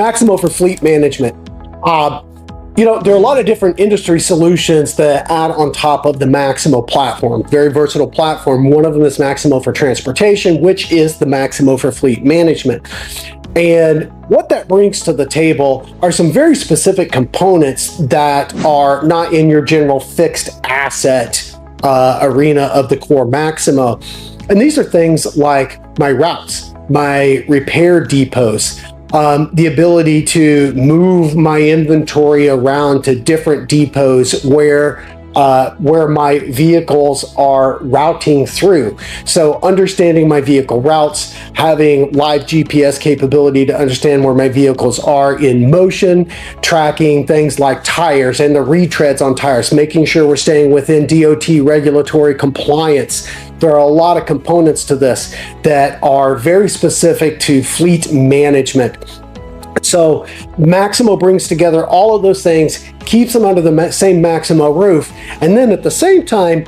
Maximo for fleet management. You know, there are a lot of different industry solutions that add on top of the Maximo platform. Very versatile platform. One of them is Maximo for transportation, which is the Maximo for fleet management. And what that brings to the table are some very specific components that are not in your general fixed asset arena of the core Maximo. And these are things like my routes, my repair depots, the ability to move my inventory around to different depots where my vehicles are routing through. So understanding my vehicle routes, having live GPS capability to understand where my vehicles are in motion, tracking things like tires and the retreads on tires, making sure we're staying within DOT regulatory compliance. There are a lot of components to this that are very specific to fleet management. So Maximo brings together all of those things, keeps them under the same Maximo roof, and then at the same time,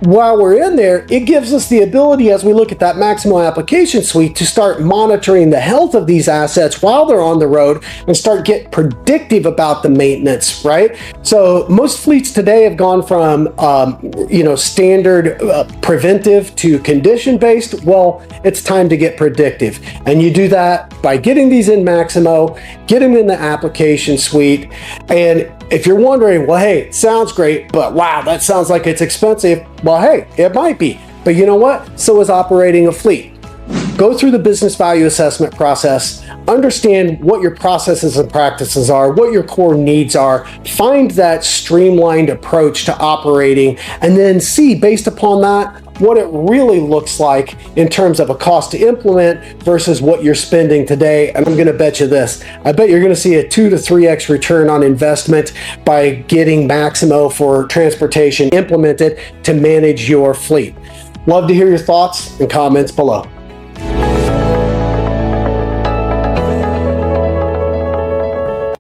while we're in there, it gives us the ability, as we look at that Maximo application suite, to start monitoring the health of these assets while they're on the road and start get predictive about the maintenance, right? So most fleets today have gone from standard preventive to condition-based. Well, it's time to get predictive. And you do that by getting these in Maximo, get them in the application suite. And if you're wondering, well, hey, sounds great, but wow, that sounds like it's expensive. Well, hey, it might be, but you know what? So is operating a fleet. Go through the business value assessment process, understand what your processes and practices are, what your core needs are, find that streamlined approach to operating, and then see, based upon that, what it really looks like in terms of a cost to implement versus what you're spending today. And I'm gonna bet you this, I bet you're gonna see a 2 to 3x return on investment by getting Maximo for transportation implemented to manage your fleet. Love to hear your thoughts and comments below.